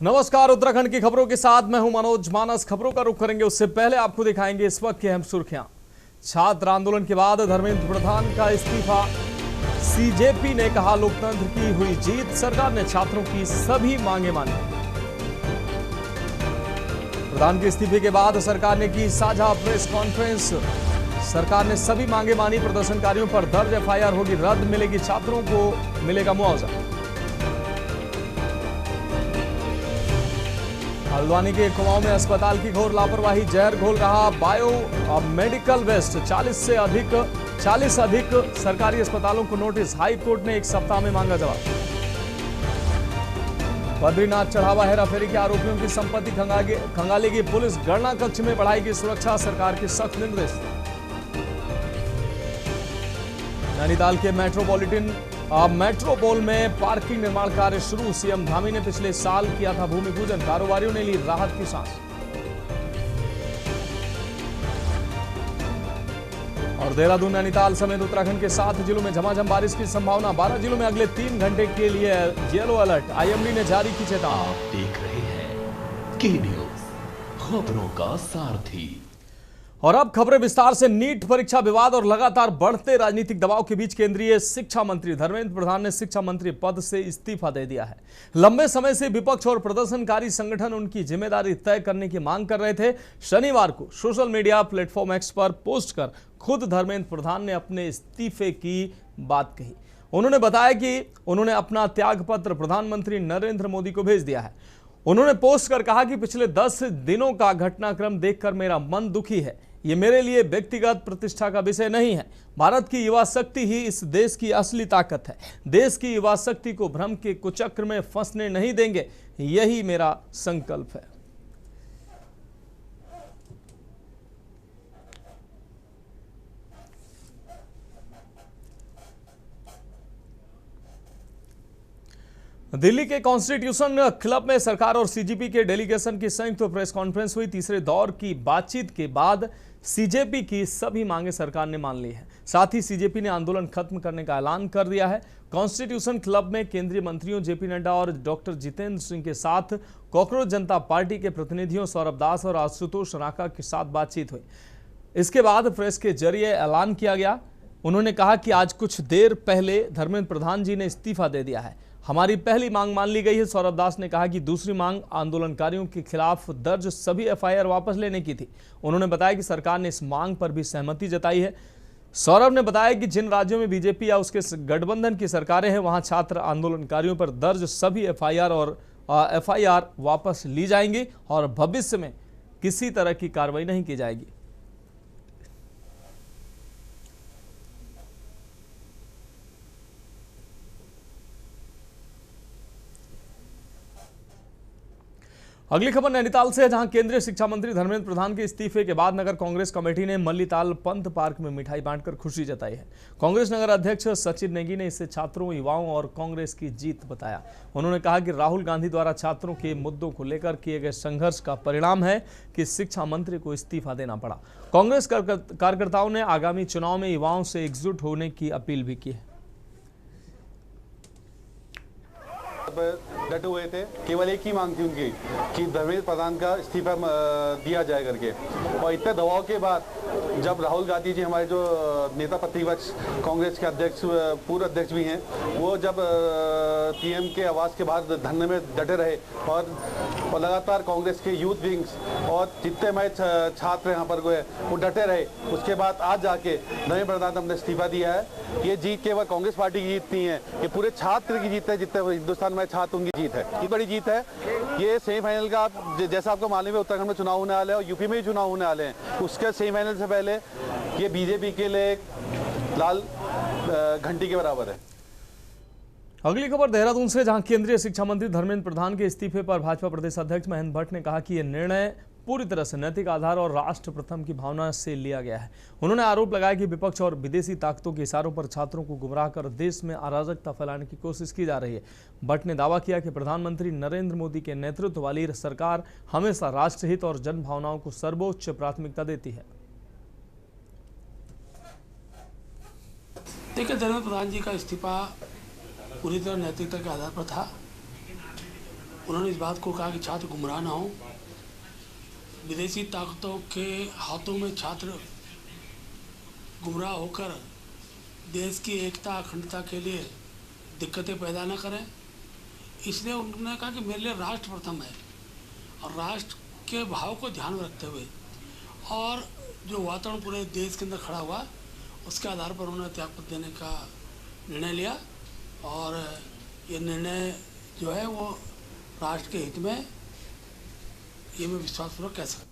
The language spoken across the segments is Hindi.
नमस्कार, उत्तराखंड की खबरों के साथ मैं हूं मनोज मानस। खबरों का रुख करेंगे उससे पहले आपको दिखाएंगे इस वक्त की अहम सुर्खियां। छात्र आंदोलन के बाद धर्मेंद्र प्रधान का इस्तीफा। सीजेपी ने कहा लोकतंत्र की हुई जीत, सरकार ने छात्रों की सभी मांगे मानी। प्रधान के इस्तीफे के बाद सरकार ने की साझा प्रेस कॉन्फ्रेंस। सरकार ने सभी मांगे मानी। प्रदर्शनकारियों पर दर्ज एफआईआर होगी रद्द, मिलेगी छात्रों को मिलेगा मुआवजा। हल्द्वानी के कुमाऊं में अस्पताल की घोर लापरवाही, जहर घोल रहा बायो मेडिकल वेस्ट। 40 अधिक सरकारी अस्पतालों को नोटिस, हाई कोर्ट ने 1 सप्ताह में मांगा जवाब। बद्रीनाथ चढ़ावा हेराफेरी के आरोपियों की संपत्ति खंगालेगी पुलिस, गणना कक्ष में बढ़ाएगी सुरक्षा, सरकार के सख्त निर्देश। नैनीताल के मेट्रोपोल में पार्किंग निर्माण कार्य शुरू, सीएम धामी ने पिछले साल किया था भूमि पूजन, कारोबारियों ने ली राहत की सांस। और देहरादून नैनीताल समेत उत्तराखंड के 7 जिलों में झमाझम बारिश की संभावना, 12 जिलों में अगले 3 घंटे के लिए येलो अलर्ट, आईएमडी ने जारी की चेतावनी। आप देख रहे हैं के न्यूज, खबरों का सारथी। और अब खबरें विस्तार से। नीट परीक्षा विवाद और लगातार बढ़ते राजनीतिक दबाव के बीच केंद्रीय शिक्षा मंत्री धर्मेंद्र प्रधान ने शिक्षा मंत्री पद से इस्तीफा दे दिया है। लंबे समय से विपक्ष और प्रदर्शनकारी संगठन उनकी जिम्मेदारी तय करने की मांग कर रहे थे। शनिवार को सोशल मीडिया प्लेटफॉर्म एक्स पर पोस्ट कर खुद धर्मेंद्र प्रधान ने अपने इस्तीफे की बात कही। उन्होंने बताया कि उन्होंने अपना त्यागपत्र प्रधानमंत्री नरेंद्र मोदी को भेज दिया है। उन्होंने पोस्ट कर कहा कि पिछले 10 दिनों का घटनाक्रम देखकर मेरा मन दुखी है। ये मेरे लिए व्यक्तिगत प्रतिष्ठा का विषय नहीं है। भारत की युवा शक्ति ही इस देश की असली ताकत है। देश की युवा शक्ति को भ्रम के कुचक्र में फंसने नहीं देंगे, यही मेरा संकल्प है। दिल्ली के कॉन्स्टिट्यूशन क्लब में सरकार और सीजेपी के डेलीगेशन की संयुक्त प्रेस कॉन्फ्रेंस हुई। तीसरे दौर की बातचीत के बाद सीजेपी की सभी मांगे सरकार ने मान ली है। साथ ही सीजेपी ने आंदोलन खत्म करने का ऐलान कर दिया है। कॉन्स्टिट्यूशन क्लब में केंद्रीय मंत्रियों जेपी नड्डा और डॉक्टर जितेंद्र सिंह के साथ कॉकरोच जनता पार्टी के प्रतिनिधियों सौरभ दास और आशुतोष राणा के साथ बातचीत हुई। इसके बाद प्रेस के जरिए ऐलान किया गया। उन्होंने कहा कि आज कुछ देर पहले धर्मेंद्र प्रधान जी ने इस्तीफा दे दिया है। हमारी पहली मांग मान ली गई है। सौरभ दास ने कहा कि दूसरी मांग आंदोलनकारियों के खिलाफ दर्ज सभी एफआईआर वापस लेने की थी। उन्होंने बताया कि सरकार ने इस मांग पर भी सहमति जताई है। सौरभ ने बताया कि जिन राज्यों में बीजेपी या उसके गठबंधन की सरकारें हैं, वहां छात्र आंदोलनकारियों पर दर्ज सभी एफआईआर वापस ली जाएंगी और भविष्य में किसी तरह की कार्रवाई नहीं की जाएगी। अगली खबर नैनीताल से है, जहां केंद्रीय शिक्षा मंत्री धर्मेंद्र प्रधान के इस्तीफे के बाद नगर कांग्रेस कमेटी ने मल्लीताल पंत पार्क में मिठाई बांटकर खुशी जताई है। कांग्रेस नगर अध्यक्ष सचिन नेगी ने इसे छात्रों, युवाओं और कांग्रेस की जीत बताया। उन्होंने कहा कि राहुल गांधी द्वारा छात्रों के मुद्दों को लेकर किए गए संघर्ष का परिणाम है कि शिक्षा मंत्री को इस्तीफा देना पड़ा। कांग्रेस कार्यकर्ताओं ने आगामी चुनाव में युवाओं से एकजुट होने की अपील भी की है। डटे हुए थे, केवल एक ही मांग थी उनकी कि धर्मेंद्र प्रधान का इस्तीफा दिया जाए करके। और इतने दबाव के बाद जब राहुल गांधी जी, हमारे जो नेता प्रतिपक्ष कांग्रेस के अध्यक्ष, पूर्व अध्यक्ष भी हैं, वो जब पीएम के आवास के बाहर धरने में डटे रहे और लगातार कांग्रेस के यूथ विंग्स और जितने हमारे छात्र यहाँ पर वो डटे रहे, उसके बाद आज जाके धर्मेंद्र प्रधान ने अपना इस्तीफा दिया है। ये जीत केवल कांग्रेस पार्टी की जीत नहीं है, ये पूरे छात्र की जीत है। जितने हिंदुस्तान में छात्र, उनकी जीत है, ये बड़ी जीत है। ये सेमीफाइनल का, जैसा आपको मालूम है, उत्तराखंड में चुनाव होने वाले हैं और यूपी में भी चुनाव होने वाले हैं। उसके सेमीफाइनल से पहले ये बीजेपी के लिए लाल घंटी के बराबर है। अगली खबर देहरादून से, जहां केंद्रीय शिक्षा मंत्री धर्मेंद्र प्रधान के इस्तीफे पर भाजपा प्रदेश अध्यक्ष महेंद्र भट्ट ने कहा कि यह निर्णय पूरी तरह से नैतिक आधार और राष्ट्र प्रथम की भावना से लिया गया है। उन्होंने आरोप लगाया कि विपक्ष और विदेशी ताकतों के इशारों पर छात्रों को गुमराह कर देश में अराजकता फैलाने की कोशिश की जा रही है। भट्ट ने दावा किया कि प्रधानमंत्री नरेंद्र मोदी के नेतृत्व वाली सरकार हमेशा राष्ट्रहित और जन भावनाओं को सर्वोच्च प्राथमिकता देती है। देखिए, धर्मेंद्र प्रधान जी का इस्तीफा पूरी तरह नैतिकता के आधार पर था। उन्होंने इस बात को कहा कि छात्र गुमराह ना हो, विदेशी ताकतों के हाथों में छात्र गुमराह होकर देश की एकता अखंडता के लिए दिक्कतें पैदा न करें। इसलिए उन्होंने कहा कि मेरे लिए राष्ट्र प्रथम है, और राष्ट्र के भाव को ध्यान में रखते हुए और जो वातावरण पूरे देश के अंदर खड़ा हुआ, उसके आधार पर उन्होंने त्यागपत्र देने का निर्णय लिया। और ये निर्णय जो है वो राष्ट्र के हित में, ये मैं विश्वासपूर्वक कह सकता हूँ।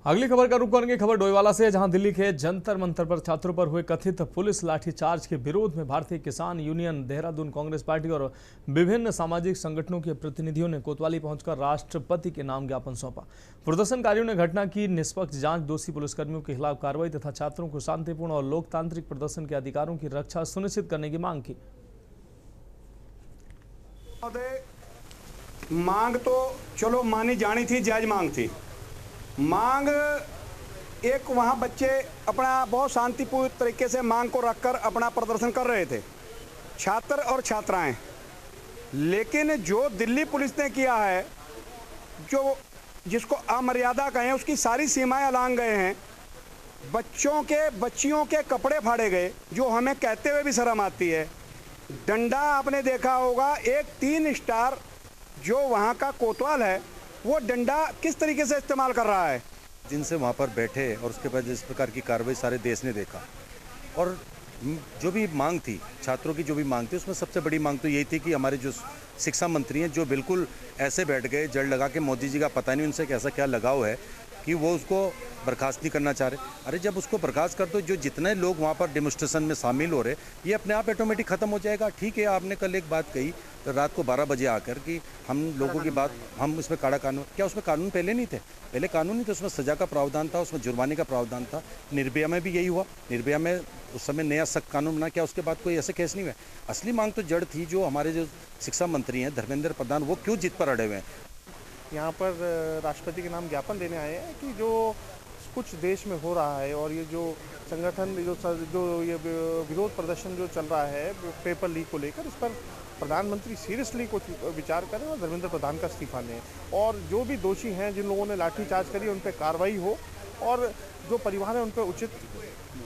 अगली खबर का रुख करेंगे खबर डोईवाला से, जहां दिल्ली के जंतर मंतर पर छात्रों पर हुए कथित पुलिस लाठीचार्ज के विरोध में भारतीय किसान यूनियन, देहरादून कांग्रेस पार्टी और विभिन्न सामाजिक संगठनों के प्रतिनिधियों ने कोतवाली पहुंचकर राष्ट्रपति के नाम ज्ञापन सौंपा। प्रदर्शनकारियों ने घटना की निष्पक्ष जांच, दोषी पुलिसकर्मियों के खिलाफ कार्रवाई तथा छात्रों को शांतिपूर्ण और लोकतांत्रिक प्रदर्शन के अधिकारों की रक्षा सुनिश्चित करने की मांग की। मांग तो चलो मानी जानी थी, जायज मांग थी। मांग एक वहाँ बच्चे अपना बहुत शांतिपूर्ण तरीके से मांग को रखकर अपना प्रदर्शन कर रहे थे, छात्र और छात्राएं। लेकिन जो दिल्ली पुलिस ने किया है, जो जिसको अमर्यादा कहें, उसकी सारी सीमाएं लांघ गए हैं। बच्चियों के कपड़े फाड़े गए, जो हमें कहते हुए भी शर्म आती है। डंडा आपने देखा होगा, एक 3 स्टार जो वहाँ का कोतवाल है, वो डंडा किस तरीके से इस्तेमाल कर रहा है। जिनसे वहाँ पर बैठे और उसके बाद जिस प्रकार की कार्रवाई सारे देश ने देखा, और जो भी मांग थी, छात्रों की जो भी मांग थी, उसमें सबसे बड़ी मांग तो यही थी कि हमारे जो शिक्षा मंत्री हैं, जो बिल्कुल ऐसे बैठ गए जड़ लगा के, मोदी जी का पता नहीं उनसे कैसा क्या लगाव है कि वो उसको बर्खास्त नहीं करना चाह रहे। अरे जब उसको बर्खास्त कर दो, जो जितने लोग वहाँ पर डेमोस्ट्रेशन में शामिल हो रहे, ये अपने आप ऑटोमेटिक ख़त्म हो जाएगा। ठीक है, आपने कल एक बात कही रात को 12 बजे आकर कि हम लोगों की बात, हम उसमें काड़ा कानून, क्या उसमें कानून पहले नहीं थे? पहले कानून नहीं थे, उसमें सज़ा का प्रावधान था, उसमें जुर्माने का प्रावधान था। निर्भया में भी यही हुआ। निर्भया में उस समय नया सख्त कानून बना, क्या उसके बाद कोई ऐसे केस नहीं हुए? असली मांग तो जड़ थी, जो हमारे जो शिक्षा मंत्री हैं धर्मेंद्र प्रधान, वो क्यों जिद पर अड़े हुए हैं? यहाँ पर राष्ट्रपति के नाम ज्ञापन देने आए हैं कि जो कुछ देश में हो रहा है, और ये जो संगठन जो ये विरोध प्रदर्शन जो चल रहा है पेपर लीक को लेकर, इस पर प्रधानमंत्री सीरियसली कुछ विचार करें और धर्मेंद्र प्रधान का इस्तीफा लें, और जो भी दोषी हैं, जिन लोगों ने लाठीचार्ज करी, उन पर कार्रवाई हो, और जो परिवार है उन पर उचित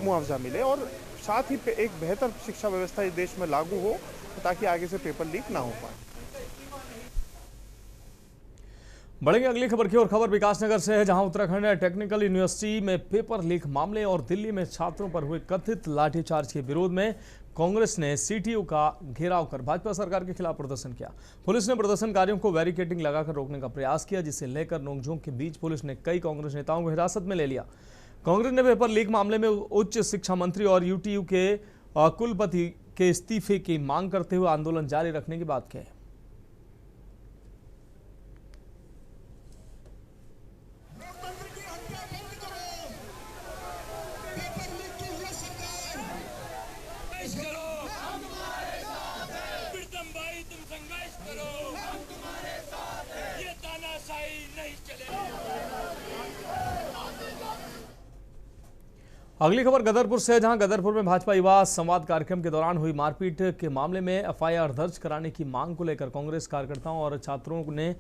मुआवजा मिले, और साथ ही एक बेहतर शिक्षा व्यवस्था इस देश में लागू हो, ताकि आगे से पेपर लीक ना हो पाए। बढ़ेंगे अगली खबर की ओर। खबर विकासनगर से है, जहां उत्तराखंड टेक्निकल यूनिवर्सिटी में पेपर लीक मामले और दिल्ली में छात्रों पर हुए कथित लाठीचार्ज के विरोध में कांग्रेस ने सीटीयू का घेराव कर भाजपा सरकार के खिलाफ प्रदर्शन किया। पुलिस ने प्रदर्शनकारियों को बैरिकेडिंग लगाकर रोकने का प्रयास किया, जिसे लेकर नोकझोंक के बीच पुलिस ने कई कांग्रेस नेताओं को हिरासत में ले लिया। कांग्रेस ने पेपर लीक मामले में उच्च शिक्षा मंत्री और यूटीयू के कुलपति के इस्तीफे की मांग करते हुए आंदोलन जारी रखने की बात कही। अगली खबर गदरपुर से है, जहां गदरपुर में भाजपा युवा संवाद कार्यक्रम के दौरान हुई मारपीट के मामले में एफआईआर दर्ज कराने की मांग को लेकर कांग्रेस कार्यकर्ताओं और छात्रों ने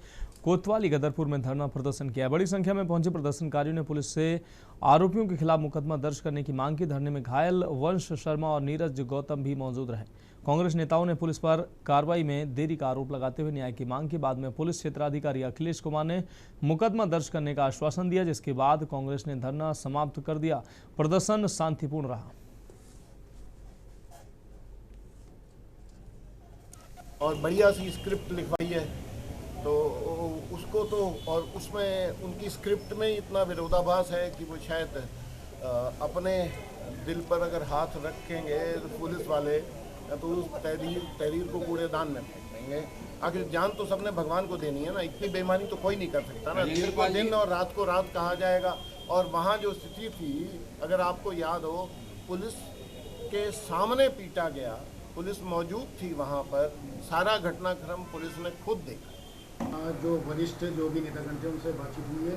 कोतवाली गदरपुर में धरना प्रदर्शन किया। बड़ी संख्या में पहुंचे प्रदर्शनकारियों ने पुलिस से आरोपियों के खिलाफ मुकदमा दर्ज करने की मांग की। धरने में घायल वंश शर्मा और नीरज गौतम भी मौजूद रहे। कांग्रेस नेताओं ने पुलिस पर कार्रवाई में देरी का आरोप लगाते हुए न्याय की मांग की। बाद में पुलिस क्षेत्राधिकारी अखिलेश कुमार ने मुकदमा दर्ज करने का आश्वासन दिया, जिसके बाद कांग्रेस ने धरना समाप्त कर दिया। प्रदर्शन शांतिपूर्ण रहा। और बढ़िया सी स्क्रिप्ट लिखवाई है, तो उसको तो, और उसमें उनकी स्क्रिप्ट में इतना विरोधाभास है कि वो शायद अपने दिल पर अगर हाथ रखेंगे तो पुलिस वाले, तो उस तहरीर को कूड़ेदान में फेंक देंगे। आखिर जान तो सबने भगवान को देनी है ना, इतनी बेईमानी तो कोई नहीं कर सकता ना। दिन को दिन और रात को रात कहा जाएगा। और वहाँ जो स्थिति थी, अगर आपको याद हो, पुलिस के सामने पीटा गया, पुलिस मौजूद थी वहाँ पर, सारा घटनाक्रम पुलिस ने खुद देखा। जो वरिष्ठ जो भी नेतागण थे उनसे बातचीत हुई है।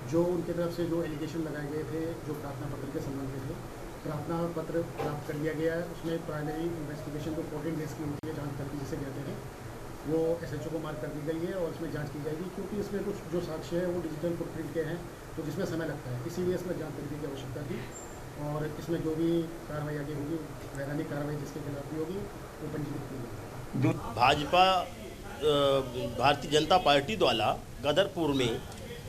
जो उनके तरफ से जो एलिगेशन लगाए गए थे, जो प्रार्थना पत्र के संबंध में थे, प्रार्थना पत्र प्राप्त कर लिया गया है। उसमें प्राइमरी इन्वेस्टिगेशन जो 14 डेज की होती है, जांच करके जिसे कहते हैं, वो SHO को मार्क कर दी गई है और इसमें जांच की जाएगी, क्योंकि इसमें कुछ जो साक्ष्य है वो डिजिटल फुटप्रिंट के हैं, तो जिसमें समय लगता है, इसीलिए इसमें जांच करने की आवश्यकता थी। और इसमें जो भी कार्रवाई आगे होगी, वैधानिक कार्रवाई जिसके खिलाफ भी होगी वो पंजीकृत की जाएगी। भाजपा भारतीय जनता पार्टी द्वारा गदरपुर में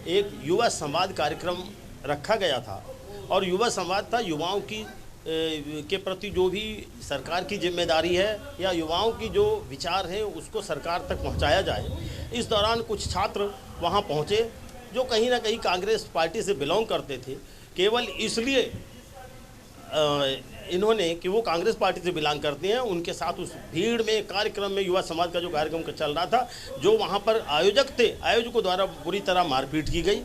एक युवा संवाद कार्यक्रम रखा गया था और युवा संवाद था युवाओं की के प्रति जो भी सरकार की जिम्मेदारी है या युवाओं की जो विचार है उसको सरकार तक पहुंचाया जाए। इस दौरान कुछ छात्र वहां पहुंचे जो कहीं ना कहीं कांग्रेस पार्टी से बिलोंग करते थे, केवल इसलिए इन्होंने कि वो कांग्रेस पार्टी से बिलोंग करते हैं, उनके साथ उस भीड़ में कार्यक्रम में युवा समाज का जो कार्यक्रम चल रहा था, जो वहाँ पर आयोजक थे, आयोजकों द्वारा बुरी तरह मारपीट की गई।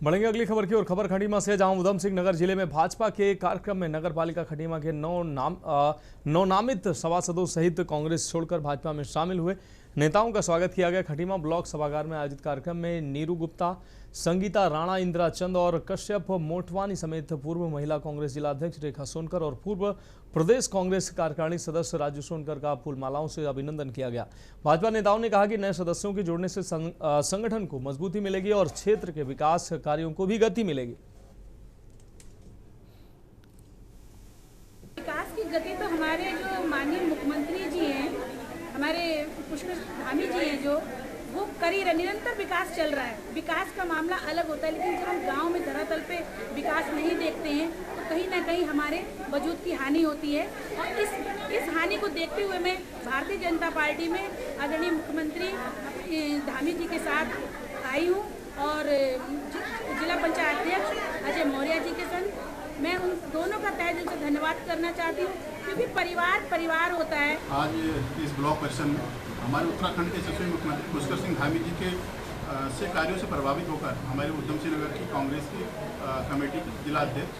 बढ़ेंगे अगली खबर की ओर। खबर खटीमा से, जहां उधम सिंह नगर जिले में भाजपा के कार्यक्रम में नगर पालिका खटीमा के नवनामित सभासदों सहित कांग्रेस छोड़कर भाजपा में शामिल हुए नेताओं का स्वागत किया गया। खटीमा ब्लॉक सभागार में आयोजित कार्यक्रम में नीरू गुप्ता, संगीता राणा, इंदिरा चंद और कश्यप मोटवानी समेत पूर्व महिला कांग्रेस जिला अध्यक्ष रेखा सोनकर और पूर्व प्रदेश कांग्रेस कार्यकारिणी सदस्य राजू सोनकर का फूल मालाओं से अभिनंदन किया गया। भाजपा नेताओं ने कहा कि नए सदस्यों के जुड़ने से संगठन को मजबूती मिलेगी और क्षेत्र के विकास कार्यों को भी गति मिलेगी। विकास की गति तो हमारे जो माननीय मुख्यमंत्री जी हैं, हमारे पुष्कर धामी जी हैं, जो वो करी रहे, निरंतर विकास चल रहा है। विकास का मामला अलग होता है, लेकिन जब हम गांव में धरातल पे विकास नहीं देखते हैं तो कहीं ना कहीं हमारे वजूद की हानि होती है। और इस हानि को देखते हुए मैं भारतीय जनता पार्टी में आदरणीय मुख्यमंत्री धामी जी के साथ आई हूँ और जिला पंचायत अध्यक्ष अजय मौर्य जी के संग मैं उन दोनों का तहे दिल से धन्यवाद करना चाहती हूँ, क्योंकि परिवार होता है। आज इस ब्लॉक परिषद में हमारे उत्तराखंड के यशस्वी मुख्यमंत्री पुष्कर सिंह धामी जी के से कार्यों से प्रभावित होकर हमारे उधम सिंह नगर की कांग्रेस की कमेटी की जिला अध्यक्ष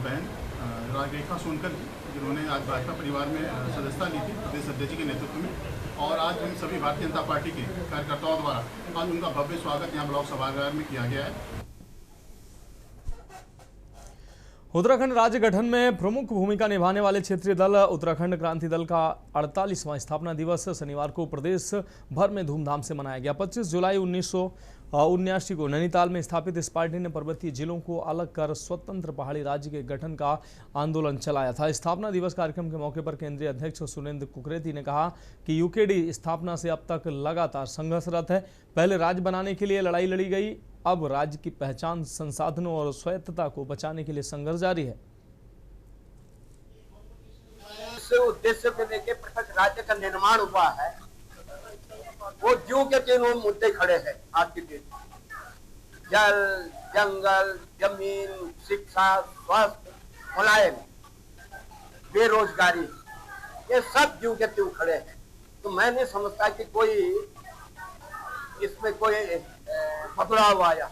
बहन रेखा सोनकर जी, जिन्होंने आज भाजपा परिवार में सदस्यता ली थी प्रदेश अध्यक्ष के नेतृत्व में, और आज हम सभी भारतीय जनता पार्टी के कार्यकर्ताओं द्वारा आज उनका भव्य स्वागत यहाँ ब्लॉक सभागार में किया गया है। उत्तराखंड राज्य गठन में प्रमुख भूमिका निभाने वाले क्षेत्रीय दल उत्तराखंड क्रांति दल का 48वां स्थापना दिवस शनिवार को प्रदेश भर में धूमधाम से मनाया गया। 25 जुलाई 1979 को नैनीताल में स्थापित इस पार्टी ने पर्वतीय जिलों को अलग कर स्वतंत्र पहाड़ी राज्य के गठन का आंदोलन चलाया था। स्थापना दिवस कार्यक्रम के मौके पर केंद्रीय अध्यक्ष सुरेंद्र कुकरेती ने कहा कि यूकेडी स्थापना से अब तक लगातार संघर्षरत है। पहले राज्य बनाने के लिए लड़ाई लड़ी गई, अब राज्य की पहचान, संसाधनों और स्वायत्तता को बचाने के लिए संघर्ष जारी है। इस उद्देश्य को लेकर पृथक राज्य का निर्माण हुआ है, वो ज्यों के तीनों मुद्दे खड़े हैं आज के दिन। जल, जंगल, जमीन, शिक्षा, स्वास्थ्य, मुलायम, बेरोजगारी, ये सब ज्यों के त्यों खड़े हैं। तो मैं नहीं समझता कि कोई इसमें कोई बदलाव आया।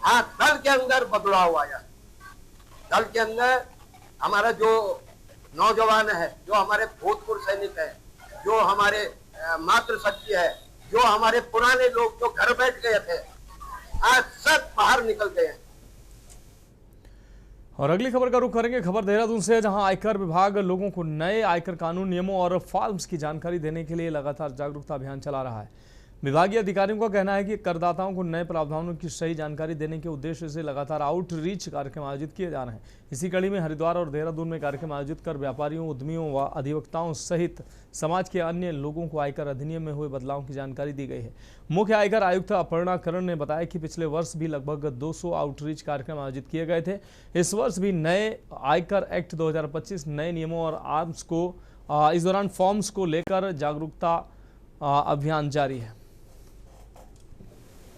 हाँ, दल के अंदर बदलाव आया। दल के अंदर हमारा जो नौजवान है, जो हमारे भूतपूर्व सैनिक है, जो हमारे मातृशक्ति है, जो हमारे पुराने लोग जो घर बैठ गए थे, आज सब बाहर निकल गए हैं। और अगली खबर का रुख करेंगे खबर देहरादून से, जहां आयकर विभाग लोगों को नए आयकर कानून, नियमों और फॉर्म्स की जानकारी देने के लिए लगातार जागरूकता अभियान चला रहा है। विभागीय अधिकारियों का कहना है कि करदाताओं को नए प्रावधानों की सही जानकारी देने के उद्देश्य से लगातार आउटरीच कार्यक्रम आयोजित किए जा रहे हैं। इसी कड़ी में हरिद्वार और देहरादून में कार्यक्रम आयोजित कर व्यापारियों, उद्यमियों व अधिवक्ताओं सहित समाज के अन्य लोगों को आयकर अधिनियम में हुए बदलाव की जानकारी दी गई है। मुख्य आयकर आयुक्त अपर्णा करण ने बताया कि पिछले वर्ष भी लगभग 200 आउटरीच कार्यक्रम आयोजित किए गए थे। इस वर्ष भी नए आयकर एक्ट 2025, नए नियमों और आर्म्स को इस दौरान फॉर्म्स को लेकर जागरूकता अभियान जारी है।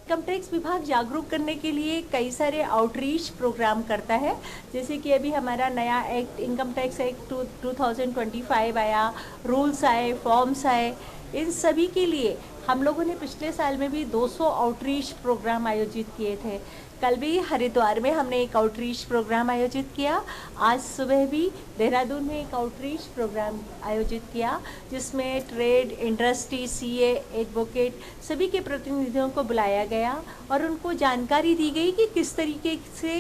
इनकम टैक्स विभाग जागरूक करने के लिए कई सारे आउटरीच प्रोग्राम करता है, जैसे कि अभी हमारा नया एक्ट इनकम टैक्स एक्ट 2025 आया, रूल्स आए, फॉर्म्स आए। इन सभी के लिए हम लोगों ने पिछले साल में भी 200 आउटरीच प्रोग्राम आयोजित किए थे। कल भी हरिद्वार में हमने एक आउटरीच प्रोग्राम आयोजित किया। आज सुबह भी देहरादून में एक आउटरीच प्रोग्राम आयोजित किया, जिसमें ट्रेड, इंडस्ट्री, सीए, एडवोकेट सभी के प्रतिनिधियों को बुलाया गया और उनको जानकारी दी गई कि किस तरीके से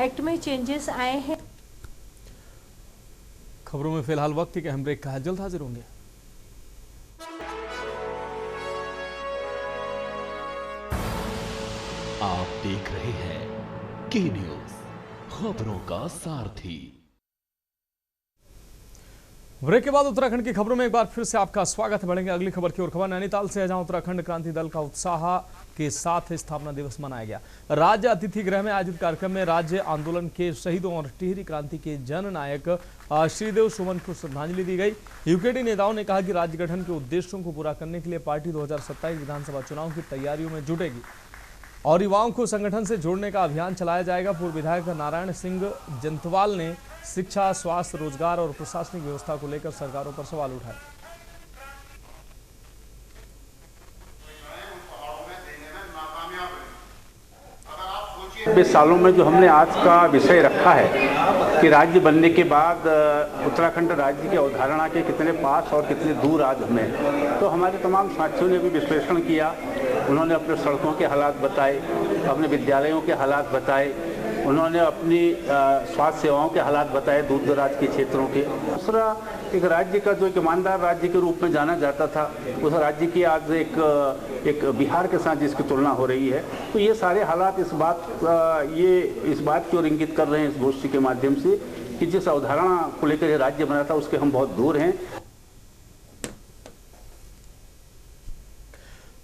एक्ट में चेंजेस आए हैं। खबरों में फिलहाल वक्त के अहम ब्रेक का है, जल्द हाजिर होंगे। आप देख रहे हैं के न्यूज, खबरों का सारथी। ब्रेक के बाद उत्तराखंड की खबरों में एक बार फिर से आपका स्वागत है। बढ़ेंगे अगली खबर की ओर। खबर नैनीताल से है, जहां उत्तराखंड क्रांति दल का उत्साह के साथ स्थापना दिवस मनाया गया। राज्य अतिथि गृह में आयोजित कार्यक्रम में राज्य आंदोलन के शहीदों और टिहरी क्रांति के जननायक श्रीदेव सुमन को श्रद्धांजलि दी गई। यूकेडी नेताओं ने कहा कि राज्य गठन के उद्देश्यों को पूरा करने के लिए पार्टी 2027 विधानसभा चुनाव की तैयारियों में जुटेगी और युवाओं को संगठन से जोड़ने का अभियान चलाया जाएगा। पूर्व विधायक नारायण सिंह जंतवाल ने शिक्षा, स्वास्थ्य, रोजगार और प्रशासनिक व्यवस्था को लेकर सरकारों पर सवाल उठाए। बीस सालों में जो हमने आज का विषय रखा है कि राज्य बनने के बाद उत्तराखंड राज्य की अवधारणा के कितने पास और कितने दूर आज हमें, तो हमारे तमाम साथियों ने भी विश्लेषण किया। उन्होंने अपने सड़कों के हालात बताए, अपने विद्यालयों के हालात बताए, उन्होंने अपनी स्वास्थ्य सेवाओं के हालात बताए दूर दराज के क्षेत्रों के। दूसरा, एक राज्य का जो एक ईमानदार राज्य के रूप में जाना जाता था, उस राज्य की आज एक बिहार के साथ जिसकी तुलना हो रही है, तो ये सारे हालात इस बात की ओर इंगित कर रहे हैं इस गोष्ठी के माध्यम से कि जिस अवधारणा को लेकर ये राज्य बना था उसके हम बहुत दूर हैं।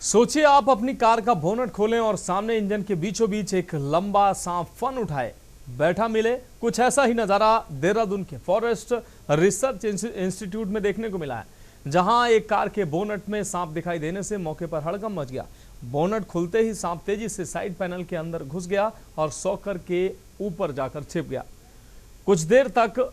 सोचिए, आप अपनी कार का बोनट खोलें और सामने इंजन के बीचों बीच एक लंबा सांप फन उठाए बैठा मिले। कुछ ऐसा ही नजारा देहरादून के फॉरेस्ट रिसर्च इंस्टीट्यूट में देखने को मिला है, जहां एक कार के बोनट में सांप दिखाई देने से मौके पर हड़कंप मच गया। बोनट खुलते ही सांप तेजी से साइड पैनल के अंदर घुस गया और सॉकर के ऊपर जाकर छिप गया। कुछ देर तक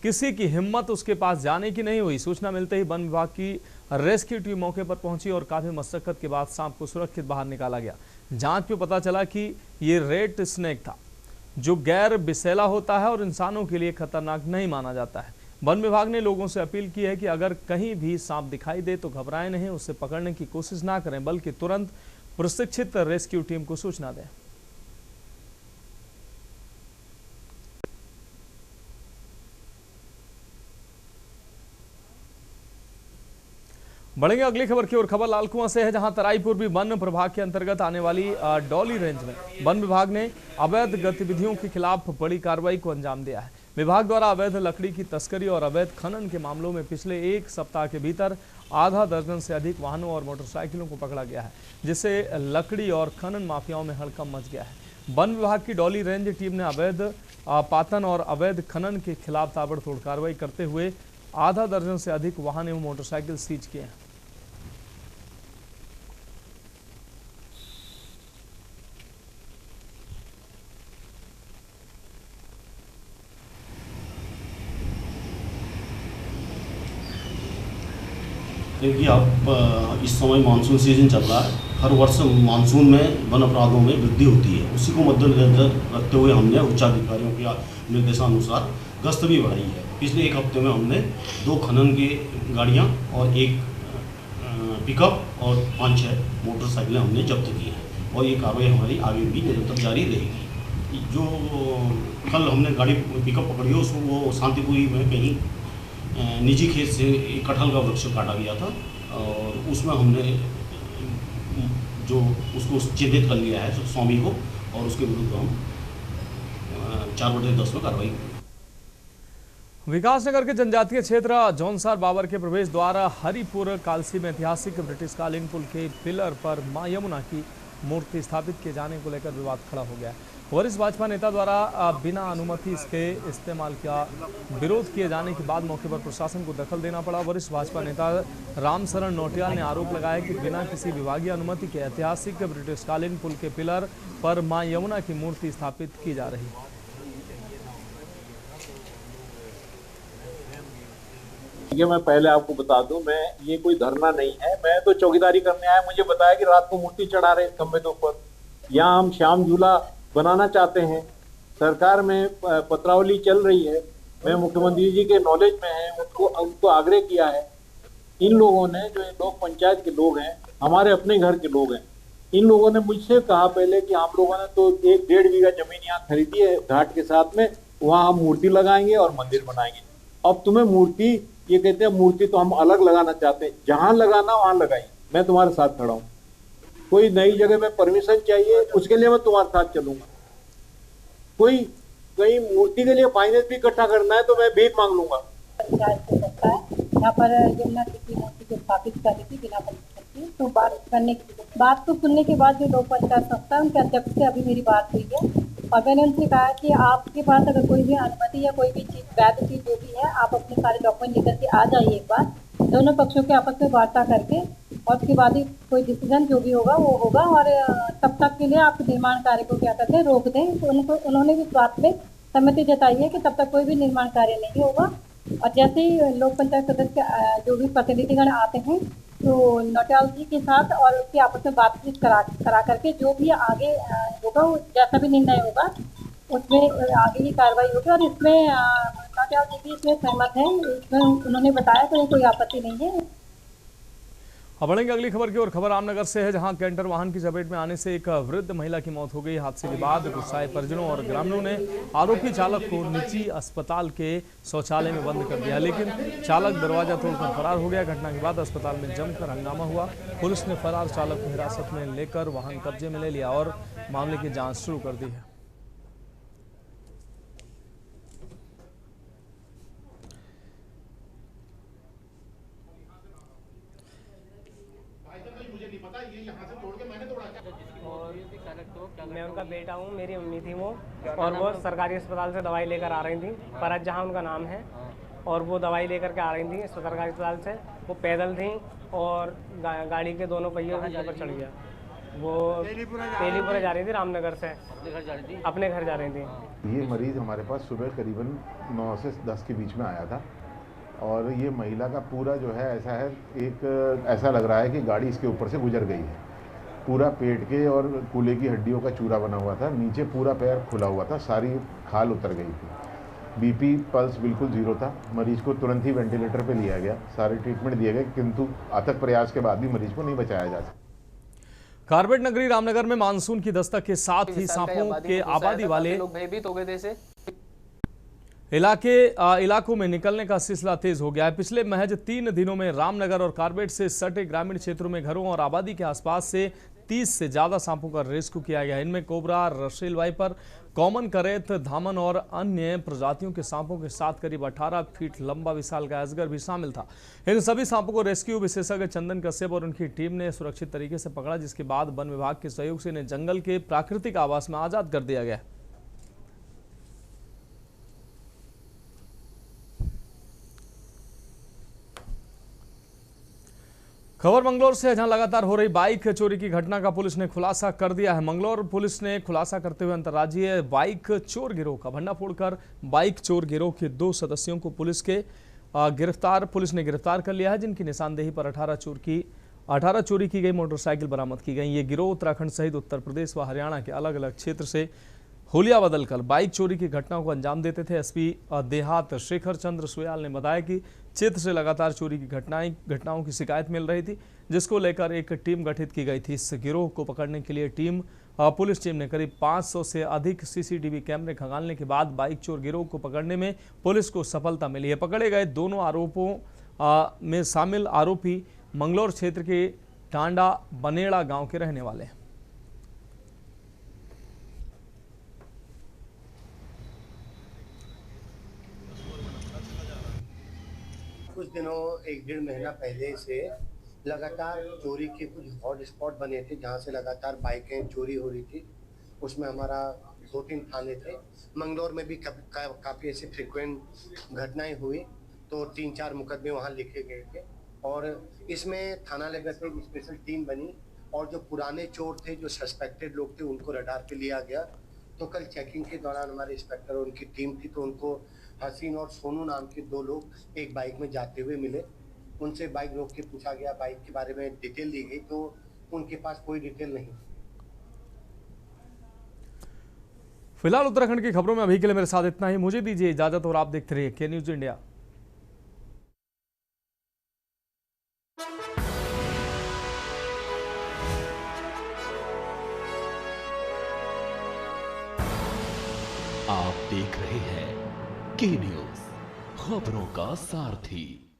किसी की हिम्मत उसके पास जाने की नहीं हुई। सूचना मिलते ही वन विभाग की रेस्क्यू टीम मौके पर पहुंची और काफी मशक्कत के बाद सांप को सुरक्षित बाहर निकाला गया। जांच में पता चला कि ये रेट स्नेक था, जो गैर विषैला होता है और इंसानों के लिए खतरनाक नहीं माना जाता है। वन विभाग ने लोगों से अपील की है कि अगर कहीं भी सांप दिखाई दे तो घबराएं नहीं, उसे पकड़ने की कोशिश ना करें, बल्कि तुरंत प्रशिक्षित रेस्क्यू टीम को सूचना दें। बढ़ेंगे अगली खबर की ओर। खबर लाल कुआं से है, जहां तराई पूर्वी वन प्रभाग के अंतर्गत आने वाली डॉली रेंज में वन विभाग ने अवैध गतिविधियों के खिलाफ बड़ी कार्रवाई को अंजाम दिया है। विभाग द्वारा अवैध लकड़ी की तस्करी और अवैध खनन के मामलों में पिछले एक सप्ताह के भीतर आधा दर्जन से अधिक वाहनों और मोटरसाइकिलों को पकड़ा गया है, जिससे लकड़ी और खनन माफियाओं में हड़कंप मच गया है। वन विभाग की डॉली रेंज टीम ने अवैध पातन और अवैध खनन के खिलाफ ताबड़तोड़ कार्रवाई करते हुए आधा दर्जन से अधिक वाहन एवं मोटरसाइकिल सीज किए हैं। देखिए, आप इस समय मानसून सीजन चल रहा है। हर वर्ष मानसून में वन अपराधों में वृद्धि होती है। उसी को मद्देनजर रखते हुए हमने उच्चाधिकारियों के निर्देशानुसार गश्त भी बढ़ाई है। पिछले एक हफ्ते में हमने 2 खनन की गाड़ियां और 1 पिकअप और 5-6 मोटरसाइकिलें हमने जब्त की हैं और ये कार्रवाई हमारी आगे भी निरंतर जारी रहेगी। जो कल हमने गाड़ी पिकअप पकड़ी है उसको वो शांतिपुरी में कहीं निजी खेत से एक कटहल का वृक्ष काटा गया था और उसमें हमने जो उसको चिन्हित कर लिया है स्वामी को और उसके विरुद्ध हम 4/10 में कार्रवाई की। विकासनगर के जनजातीय क्षेत्र जौनसार बाबर के प्रवेश द्वार हरिपुर कालसी में ऐतिहासिक ब्रिटिशकालीन पुल के पिलर पर मां यमुना की मूर्ति स्थापित किए जाने को लेकर विवाद खड़ा हो गया है। वरिष्ठ भाजपा नेता द्वारा बिना अनुमति इसके इस्तेमाल का विरोध किए जाने के बाद मौके पर प्रशासन को दखल देना पड़ा। वरिष्ठ भाजपा नेता रामशरण नौटियाल ने आरोप लगाया कि बिना किसी विभागीय अनुमति के ऐतिहासिक ब्रिटिशकालीन पुल के पिलर पर मां यमुना की मूर्ति स्थापित की जा रही है। ये मैं पहले आपको बता दूं, मैं ये कोई धरना नहीं है, मैं तो चौकीदारी करने आया। मुझे बताया कि रात को मूर्ति चढ़ा रहे खंबे के ऊपर। यहाँ हम श्याम झूला बनाना चाहते हैं, सरकार में पत्रावली चल रही है, मैं मुख्यमंत्री जी के नॉलेज में है, उनको आग्रह किया है। इन लोगों ने, जो लोग पंचायत के लोग हैं, हमारे अपने घर के लोग हैं, इन लोगों ने मुझसे कहा पहले कि आप लोगों ने तो 1-1.5 बीघा जमीन यहाँ खरीदी है घाट के साथ में, वहाँ हम मूर्ति लगाएंगे और मंदिर बनाएंगे। अब तुम्हें मूर्ति, ये कहते हैं मूर्ति तो हम अलग लगाना चाहते हैं, जहां लगाना वहां लगाई, मैं तुम्हारे साथ खड़ा हूं। कोई नई जगह में परमिशन चाहिए, उसके लिए मैं तुम्हारे साथ चलूंगा। कोई कहीं मूर्ति के लिए फाइनेंस भी इकट्ठा करना है तो मैं भीख मांग लूंगा। यहाँ पर यमुना की मूर्ति को स्थापित कर रही थी बिना परमिशन की, तो बात को सुनने के बाद जो लोक पंचायत संस्था उनके अध्यक्ष से अभी मेरी बात हुई है और मैंने उनसे कहा कि आपके पास अगर कोई भी अनुमति या कोई भी चीज वैध चीज जो भी है, आप अपने सारे डॉक्यूमेंट लेकर के आ जाइए एक बार, दोनों पक्षों के आपस में वार्ता करके, और उसके बाद ही कोई डिसीजन जो भी होगा वो होगा। और तब तक के लिए आप निर्माण कार्य को क्या करते हैं, रोक दें। तो उन्होंने भी इस बात में सहमति जताई है कि तब तक कोई भी निर्माण कार्य नहीं होगा। और जैसे ही लोक पंचायत सदस्य जो भी प्रतिनिधिगण आते हैं तो नौटियाल जी के साथ और उसकी आपस में बातचीत करा करके जो भी आगे होगा, जैसा भी निर्णय होगा उसमें आगे की कार्रवाई होगी। और इसमें नौटियाल जी भी इसमें सहमत है, इसमें उन्होंने बताया कि कोई आपत्ति नहीं है। अब बढ़ेंगे अगली खबर की ओर। खबर रामनगर से है, जहां कैंटर वाहन की चपेट में आने से एक वृद्ध महिला की मौत हो गई। हादसे के बाद गुस्साए परिजनों और ग्रामीणों ने आरोपी चालक को निजी अस्पताल के शौचालय में बंद कर दिया, लेकिन चालक दरवाजा तोड़कर फरार हो गया। घटना के बाद अस्पताल में जमकर हंगामा हुआ। पुलिस ने फरार चालक को हिरासत में लेकर वाहन कब्जे में ले लिया और मामले की जाँच शुरू कर दी है। मैं उनका बेटा हूँ, मेरी मम्मी थी वो, और वो सरकारी अस्पताल से दवाई लेकर आ रही थी, परत जहाँ उनका नाम है, और वो दवाई लेकर के आ रही थी सरकारी अस्पताल से। वो पैदल थी और गाड़ी के दोनों पहियों के ऊपर चढ़ गया। वो तेलीपुरा जा रही थी, रामनगर से अपने घर जा रही थी। ये मरीज़ हमारे पास सुबह करीबन 9 से 10 के बीच में आया था और ये महिला का पूरा जो है ऐसा है, ऐसा लग रहा है कि गाड़ी इसके ऊपर से गुजर गई है। पूरा पेट के और कूल्हे की हड्डियों का चूरा बना हुआ था, नीचे पूरा पैर खुला हुआ था, सारी खाल उतर गई थी। बीपी पल्स बिल्कुल जीरो था। मरीज को तुरंत ही वेंटिलेटर पे लिया गया, सारे ट्रीटमेंट दिए गए, किंतु अथक प्रयास के बाद भी मरीज को नहीं बचाया जा सका। कारपेट नगरी रामनगर में मानसून की दस्तक के साथ ही सांपों के आबादी वाले लोग भयभीत हो गए थे से इलाकों में निकलने का सिलसिला तेज हो गया है। पिछले महज 3 दिनों में रामनगर और कारपेट से सटे ग्रामीण क्षेत्रों में घरों और आबादी के आसपास से 30 से ज्यादा सांपों का रेस्क्यू किया गया। इनमें कोबरा, रसेल वाइपर, कॉमन करेत, धामन और अन्य प्रजातियों के सांपों के साथ करीब 18 फीट लंबा विशालकाय अजगर भी शामिल था। इन सभी सांपों को रेस्क्यू विशेषज्ञ चंदन कश्यप और उनकी टीम ने सुरक्षित तरीके से पकड़ा, जिसके बाद वन विभाग के सहयोग से इन्हें जंगल के प्राकृतिक आवास में आजाद कर दिया गया। खबर मंगलौर से है, जहां लगातार हो रही बाइक चोरी की घटना का पुलिस ने खुलासा कर दिया है। मंगलौर पुलिस ने खुलासा करते हुए अंतर्राज्यीय बाइक चोर गिरोह का भंडाफोड़ कर बाइक चोर गिरोह के 2 सदस्यों को पुलिस ने गिरफ्तार कर लिया है, जिनकी निशानदेही पर 18 चोरी की गई मोटरसाइकिल बरामद की गई। ये गिरोह उत्तराखंड सहित उत्तर प्रदेश व हरियाणा के अलग अलग क्षेत्र से होलिया बदलकर बाइक चोरी की घटनाओं को अंजाम देते थे। एसपी देहात शेखर चंद्र सुयाल ने बताया कि क्षेत्र से लगातार चोरी की घटनाओं की शिकायत मिल रही थी, जिसको लेकर एक टीम गठित की गई थी। इस गिरोह को पकड़ने के लिए पुलिस टीम ने करीब 500 से अधिक सीसीटीवी कैमरे खंगालने के बाद बाइक चोर गिरोह को पकड़ने में पुलिस को सफलता मिली है। पकड़े गए दोनों आरोपों में शामिल आरोपी मंगलौर क्षेत्र के टांडा बनेड़ा गांव के रहने वाले हैं। कुछ दिनों 1-1.5 महीना पहले से लगातार चोरी के कुछ हॉट स्पॉट बने थे, जहां से लगातार बाइकें चोरी हो रही थी। उसमें हमारा 2-3 थाने थे। मंगलौर में भी काफ़ी ऐसी फ्रिक्वेंट घटनाएं हुई, तो 3-4 मुकदमे वहां लिखे गए थे। और इसमें थाना लेवल पे एक स्पेशल टीम बनी और जो पुराने चोर थे, जो सस्पेक्टेड लोग थे, उनको रडार पे लिया गया। तो कल चेकिंग के दौरान हमारे इंस्पेक्टर और उनकी टीम थी, तो उनको हसीन और सोनू नाम के 2 लोग एक बाइक में जाते हुए मिले। उनसे बाइक रोक के पूछा गया, बाइक के बारे में डिटेल दी गई, तो उनके पास कोई डिटेल नहीं। फिलहाल उत्तराखंड की खबरों में अभी के लिए मेरे साथ इतना ही। मुझे दीजिए इजाजत और आप देखते रहिए के न्यूज इंडिया। आप देख रहे हैं के न्यूज, खबरों का सारथी।